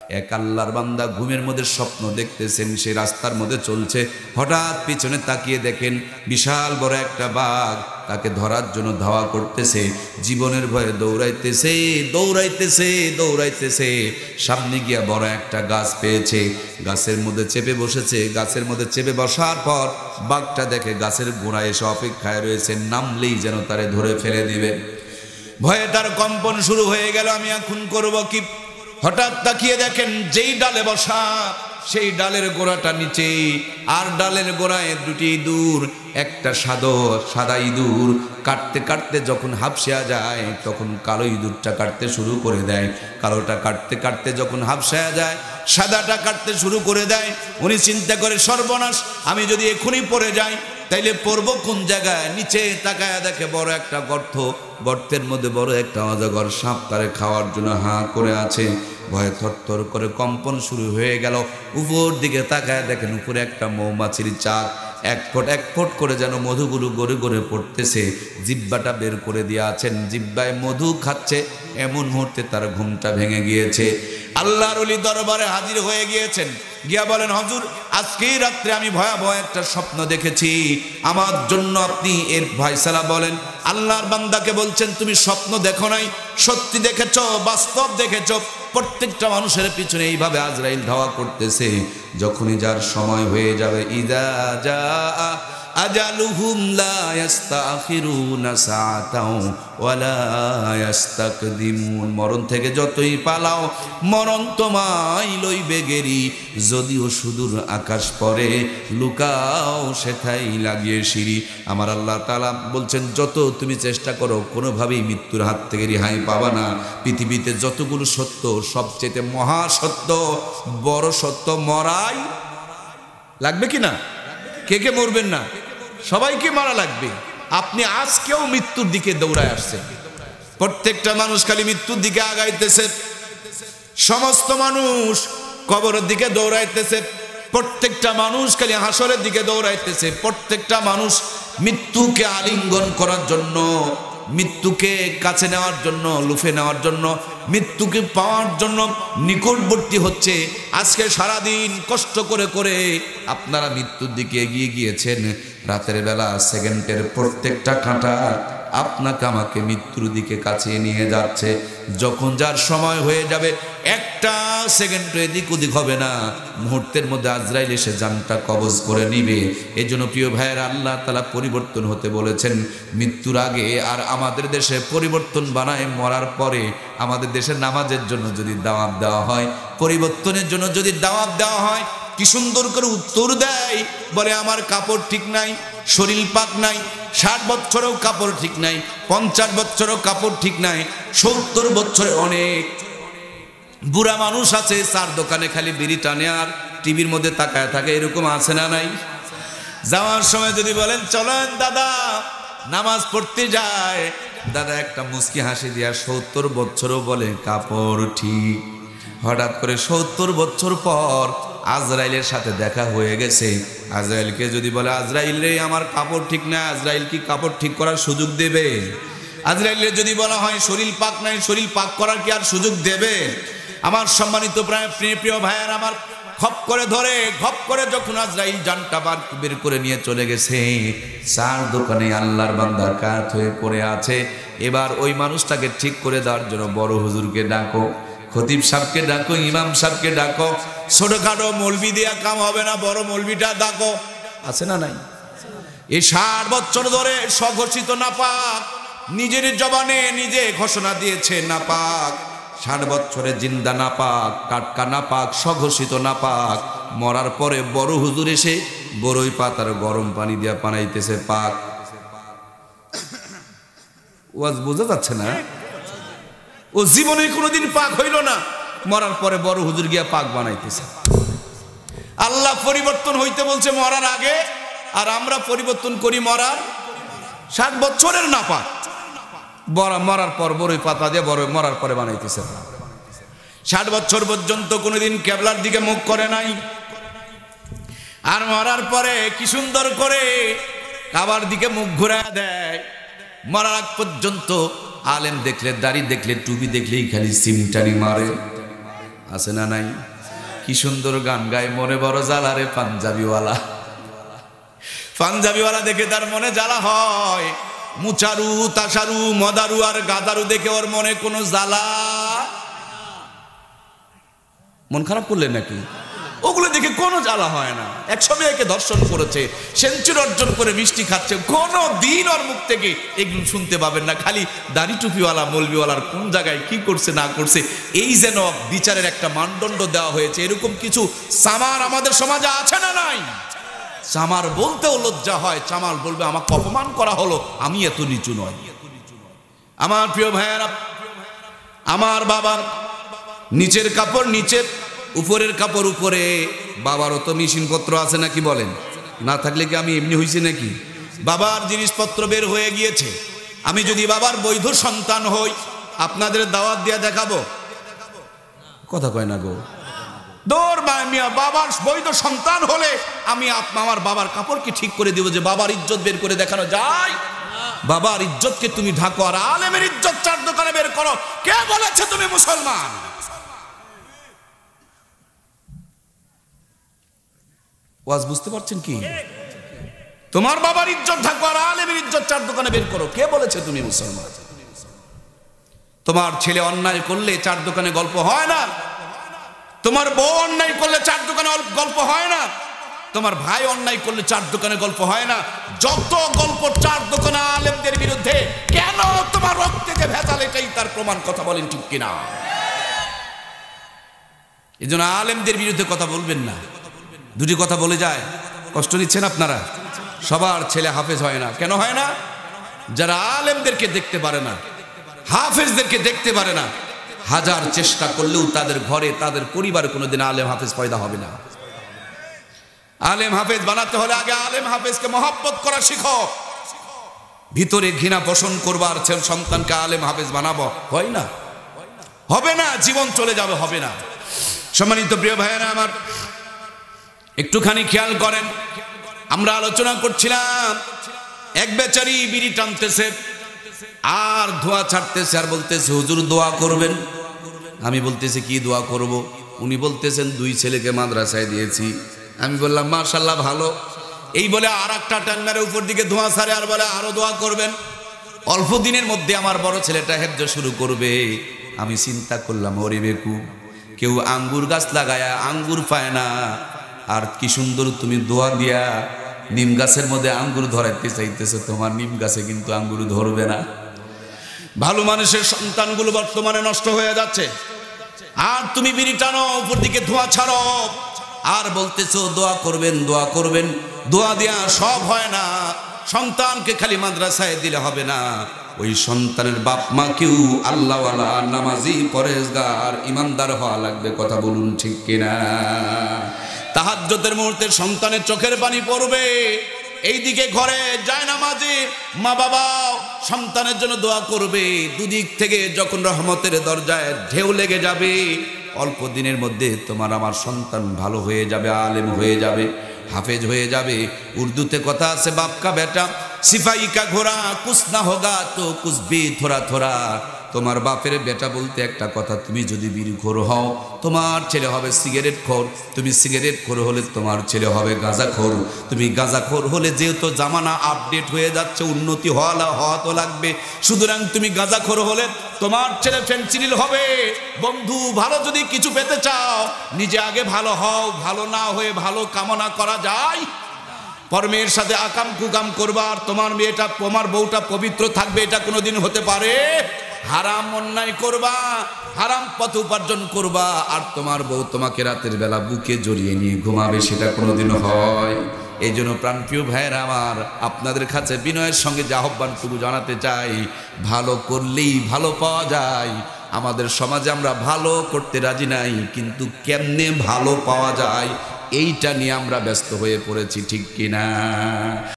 এক আল্লাহর বান্দা ঘুমের মধ্যে স্বপ্ন দেখতেছেন, সে রাস্তার মধ্যে চলছে, হঠাৎ পিছনে তাকিয়ে দেখেন বিশাল বড় একটা বাঘ তাকে ধরার জন্য ধাওয়া করতেছে। জীবনের ভয়ে দৌড়াইতেছে দৌড়াইতেছে দৌড়াইতেছে, সামনে গিয়া বড় একটা গাছ পেয়েছে, গাছের মধ্যে চেপে বসেছে। গাছের মধ্যে চেপে বসার পর বাঘটা দেখে গাছের গোড়ায় এসে অপেক্ষায় রয়েছে, নামলেই যেন তারে ধরে ফেলে দিবে। ভয়ে তার কম্পন শুরু হয়ে গেল, আমি এখন করব কি? হঠাৎ তাকিয়ে দেখেন যেই ডালে বসা সেই ডালের গোড়াটা নিচে, আর ডালের গোড়ায় দুটি ইঁদুর, একটা সাদা ইঁদুর কাটতে কাটতে যখন হাফসিয়া যায় তখন কালো ইঁদুরটা কাটতে শুরু করে দেয়। কালোটা কাটতে কাটতে যখন হাফসিয়া যায় সাদাটা কাটতে শুরু করে দেয়। উনি চিন্তা করে সর্বনাশ, আমি যদি এখনই পড়ে যাই তাইলে পড়বো কোন জায়গায়? নিচে তাকায় দেখে বড় একটা গর্ত, গর্তের মধ্যে বড় একটা অজগর সাপ তারে খাওয়ার জন্য হাঁ করে আছে। ভয়ে থরথর করে কম্পন শুরু হয়ে গেল। উপর দিকে তাকায় দেখেন উপরে একটা মৌমাছির চাক, এক ফোঁট করে যেন মধুগুলো গড়ে গড়ে পড়তেছে। জিব্বাটা বের করে দিয়ে আছেন, জিব্বায় মধু খাচ্ছে। এমন মুহূর্তে তার ঘুমটা ভেঙে গিয়েছে। আল্লাহর ওলি দরবারে হাজির হয়ে গিয়েছেন, গিয়া বলেন, হুজুর আজকেই রাত্রে আমি ভয়াবহ একটা স্বপ্ন দেখেছি, আমার জন্য আপনি এর ফয়সালা বলেন। আল্লাহর বান্দাকে বলছেন, তুমি স্বপ্ন দেখো নাই, সত্যি দেখেছ, বাস্তব দেখেছ। প্রত্যেকটা মানুষের পিছনে এইভাবে আজরাইল ধাওয়া করতেছে। যখনই যার সময় হয়ে যাবে, ইযা জাআ আজালুহুম লা ইস্তাখিরুনা সাআতাও ওয়ালা ইস্তাকদিমুন। মরণ থেকে যতই পালাও মরণ তোমায় লইবে গেরি, যদিও সুদূর আকাশ পরে লুকাও সেথাই লাগিয়ে সিঁড়ি। আমার আল্লাহ তাআলা বলছেন, যত তুমি চেষ্টা করো কোনোভাবেই মৃত্যুর হাত থেকে রেহাই পাবা না। পৃথিবীতে যতগুলো সত্য, সবচেয়ে মহাসত্য, বড় সত্য মরাই লাগবে কি না? কে কে মরবেন না? সবাইকে মারা লাগবে। আপনি আজকেও মৃত্যুর দিকে দৌড়ায় আসছেন। প্রত্যেকটা মানুষ খালি মৃত্যুর দিকে আগাইতেছে, সমস্ত মানুষ কবরের দিকে দৌড়াইতেছে, প্রত্যেকটা মানুষ খালি হাসরের দিকে দৌড়াইতেছে। প্রত্যেকটা মানুষ মৃত্যুকে আলিঙ্গন করার জন্য, মৃত্যুকে কাছে নেওয়ার জন্য, লুফে নেওয়ার জন্য, মৃত্যুকে পাওয়ার জন্য নিকটবর্তী হচ্ছে। আজকে সারাদিন কষ্ট করে করে আপনারা মৃত্যুর দিকে এগিয়ে গিয়েছেন। রাতের বেলা সেকেন্ডের প্রত্যেকটা কাঁটা আপনাকে আমাকে মৃত্যুর দিকে কাছে নিয়ে যাচ্ছে। যখন যার সময় হয়ে যাবে, একটা সেকেন্ড এদিক ওদিক হবে না, মুহূর্তের মধ্যে আজরাইল এসে জানটা কবজ করে নিবে। এই জন্য প্রিয় ভাইয়ের, আল্লাহ তাআলা পরিবর্তন হতে বলেছেন মৃত্যুর আগে। আর আমাদের দেশে পরিবর্তন বানায় মরার পরে। আমাদের দেশে নামাজের জন্য যদি দাওয়াত দেওয়া হয়, পরিবর্তনের জন্য যদি দাওয়াত দেওয়া হয়, কি সুন্দর করে উত্তর দেয়, বলে আমার কাপড় ঠিক নাই, শরীর পাক নাই, 60 বছরেও কাপড় ঠিক নাই, 50 বছরেও কাপড় ঠিক নাই, 70 বছরে অনেক বুড়া মানুষ আছে, চার দোকানে খালি বিড়ি টানে আর টিভির মধ্যে তাকায় থাকে। এরকম আছে না নাই? যাওয়ার সময় যদি বলেন চলেন দাদা নামাজ পড়তে যায়, দাদা একটা মুস্কি হাসি দিয়া 70 বছরও বলে কাপড় ঠিক। হঠাৎ করে 70 বছর পর আজরাইলের সাথে দেখা হয়ে গেছে। আজরাইলকে যদি বলে, আজরাইল রে আমার কাপড় ঠিক না, আজরাইল কি কাপড় ঠিক করার সুযোগ দেবে? আজরাইলের যদি বলা হয় শরীর পাক নাই, শরীর পাক করার কি আর সুযোগ দেবে? আমার সম্মানিত প্রিয় ভাইয়ার, আমার খপ করে ধরে, খপ করে যখন আজরাইল জানটা বের করে নিয়ে চলে গেছে, চার দোকানে আল্লাহর বান্দা কাত হয়ে পড়ে আছে। এবার ওই মানুষটাকে ঠিক করে দেওয়ার জন্য বড় হুজুরকে ডাকো, খতিব সাহেবকে ডাকো, ইমাম সাহেবকে ডাকো। ছোটখাটো মৌলবি দিয়া কাম হবে না, বড় মৌলবিটা ডাকো। আছে না নাই? এই 60 বছর ধরে স্বঘোষিত নাপাক, নিজের জবানে নিজে ঘোষণা দিয়েছে নাপাক। 60 বছরে জিন্দা নাপাক, টাটকা নাপাক, স্বঘোষিত নাপাক। মরার পরে বড় হুজুর এসে বড়ই পাতার গরম পানি দিয়া বানাইতেছে পাক। ওয়াজ বোঝা যাচ্ছে না? ও জীবনে কোনোদিন পাক হইল না, মরার পরে বড় হুজুর গিয়া পাক বানাইতেছে। আল্লাহ পরিবর্তন হইতে বলছে মরার আগে, আর আমরা পরিবর্তন করি মরার 60 বছরের নাপাক। মরার পর বড়ই পাতা দিয়ে বড় মরার পরে বানাইতেছে। 60 বছর পর্যন্ত কোনোদিন কেবলার দিকে মুখ করে নাই, আর মরার পরে কি সুন্দর করে কাবার দিকে মুখ ঘুরায় দেয়। মরার আগ পর্যন্ত আলেম দেখলে, দাড়ি দেখলে, টুপি দেখলেই খালি সিমটানি মারে। আছে না নাই? কি সুন্দর গান গায়, মনে বড় জ্বালা রে পাঞ্জাবিওয়ালা। পাঞ্জাবিওয়ালা দেখে তার মনে জ্বালা হয়, মুচারু তাসারু মদারু আর গাদারু দেখে ওর মনে কোনো জ্বালা। মন খারাপ করলেন নাকি? ওগুলো দেখে কোনো জ্বালা হয় না। 100 মেয়েকে দর্শন করেছে, সেঞ্চুরি অর্জন করে মিষ্টি খাচ্ছে, কোনো দিন ওর মুখ থেকে এগুলো শুনতে পাবেন না। খালি দাড়ি টুপিওয়ালা মৌলবিওয়ালার কোন জায়গায় কি করছে না করছে, এই যেন বিচারের একটা মানদণ্ড দেওয়া হয়েছে। এরকম কিছু সামার আমাদের সমাজে আছে না নাই? চামার বলতেও লজ্জা হয়, চামার বলবে আমাকে অপমান করা হলো, আমি এত নিচু নয়। আমার প্রিয় ভাইয়েরা, আমার বাবার নিচের কাপড় নিচে, উপরের কাপড় উপরে। বাবারও তো মেশিনপত্র আছে নাকি বলেন? না থাকলে কি আমি এমনি হয়েছি নাকি? বাবার জিনিসপত্র বের হয়ে গিয়েছে। আমি যদি বাবার বৈধ সন্তান হই, আপনাদের দাওয়াত দিয়ে দেখাবো। কথা কয় না গো। দৌড় মিয়া, বাবার বৈধ সন্তান হলে আমি আমার বাবার কাপড়কে ঠিক করে দিব, যে বাবার ইজ্জত বের করে দেখানো যায়। বাবার ইজ্জতকে তুমি ঢাকো, আর আলেমের ইজ্জত চার দোকানে বের করো। কে বলেছে তুমি মুসলমান? ওয়াজ বুঝতে পারছেন কি? তোমার বাবার ইজ্জত ঢাকো আর আলেমের ইজ্জত চার দোকানে বের করো। কে বলেছে তুমি মুসলমান? তোমার ছেলে অন্যায় করলে চার দোকানে গল্প হয় না। তোমার বউ অন্যায় করলে চার দোকানে গল্প হয় না। তোমার ভাই অন্যায় করলে চার দোকানে গল্প হয় না। যত গল্প চার দোকানে আলেমদের বিরুদ্ধে, কেন তোমার রক্তে যে ভেজাল, এটাই তার প্রমাণ। কথা বলেন ঠিক কিনা? এই জন্য আলেমদের বিরুদ্ধে কথা বলবেন না। দুটি কথা বলে যায়, কষ্ট নিচ্ছেন আপনারা। সবার ছেলে হাফেজ হয় না। কেন হয় না? যারা আলেমদেরকে দেখতে পারে না, হাফেজদেরকে দেখতে পারে না, হাজার চেষ্টা করলেও তাদের ঘরে তাদের পরিবারে কোনোদিন আলেম হাফেজ পয়দা হবে না। আলেম হাফেজ বানাতে হলে আগে আলেম হাফেজকে মহব্বত করা শিখো। ভিতরে ঘৃণা পোষণ করবার সন্তানকে আলেম হাফেজ বানাবো, হয় না, হবে না, জীবন চলে যাবে, হবে না। সম্মানিত প্রিয় ভাইয়েরা আমার, একটুখানি খেয়াল করেন। আমরা আলোচনা করছিলাম, এক বেচারি বিড়ি টানতেছে আর ধোঁয়া ছাড়তেছে, আর বলতেছে হুজুর দোয়া করবেন। আমি বলতেছি কি দোয়া করব? উনি বলতেছেন 2 ছেলেকে মাদ্রাসায় দিয়েছি। আমি বললাম মাশাআল্লাহ ভালো। এই বলে আর একটা টান মেরে উপর দিকে ধোঁয়া ছাড়ে, আর বলে আরো দোয়া করবেন। অল্প দিনের মধ্যে আমার বড় ছেলেটা হেফজ শুরু করবে। আমি চিন্তা করলাম, ওরে বেকু, কেউ আঙ্গুর গাছ লাগায়া আঙ্গুর পায় না, আর কি সুন্দর তুমি দোয়া দিয়া নিম গাছের মধ্যে আঙ্গুর ধরাইতে চাইতেছে। তোমার নিম গাছে কিন্তু আঙ্গুর ধরবে না। ভালো মানুষের সন্তানগুলো বর্তমানে নষ্ট হয়ে যাচ্ছে, আর তুমি বিড়ি টানো, উপর দিকে ধোঁয়া ছাড়ো, আর বলতেছো দোয়া করবেন, দোয়া করবেন। দোয়া দেয়া সব হয় না। সন্তানকে খালি মাদ্রাসায় দিলে হবে না, ওই সন্তানের বাপ মা কেউ আল্লাহওয়ালা, নামাজি, পরেজগার, ইমানদার হওয়া লাগবে। কথা বলুন ঠিক কিনা? তাহাজ্জুদের মুহূর্তে সন্তানের চোখের পানি পড়বে, এইদিকে ঘরে যায় নামাজি মা বাবা সন্তানের জন্য দোয়া করবে। দুদিক থেকে যখন রহমতের দরজায় ঢেউ লেগে যাবে, অল্প দিনের মধ্যে তোমার আমার সন্তান ভালো হয়ে যাবে, আলেম হয়ে যাবে, হাফেজ হয়ে যাবে। উর্দুতে কথা আছে, বাপ কা বেটা সিপাহি কা ঘোড়া, কুছ না হোগা তো কুছ ভি থোড়া থোড়া। তোমার বাপের বেটা বলতে একটা কথা, তুমি যদি বিড়িখোর হও তোমার ছেলে হবে সিগারেটখোর, তুমি সিগারেটখোর হলে তোমার ছেলে হবে গাঁজাখোর, তুমি গাঁজাখোর হলে যেহেতু জামানা আপডেট হয়ে যাচ্ছে, উন্নতি হওয়া তো লাগবে, সুতরাং তুমি গাঁজাখোর হলে তোমার ছেলে ফেনসিডিল হবে। বন্ধু, ভালো যদি কিছু পেতে চাও নিজে আগে ভালো হও। ভালো না হয়ে ভালো কামনা করা যায়? পরমের সাথে আকাম কুকাম করবা আর তোমার মেয়েটা, তোমার বউটা পবিত্র থাকবে, এটা কোনোদিন হতে পারে? হারাম অন্যায় করবা, হারাম পথ উপার্জন করবা, আর তোমার বউ তোমাকে রাতের বেলা বুকে জড়িয়ে নিয়ে ঘুমাবে, সেটা কোনোদিন হয়? এই জন্য প্রাণপ্রিয় ভাইয়েরা আমার, আপনাদের কাছে বিনয়ের সঙ্গে যে আহ্বানটুকু জানাতে চাই, ভালো করলেই ভালো পাওয়া যায়। আমাদের সমাজে আমরা ভালো করতে রাজি নাই, কিন্তু কেমনে ভালো পাওয়া যায় এইটা নিয়ে আমরা ব্যস্ত হয়ে পড়েছি, ঠিক কিনা?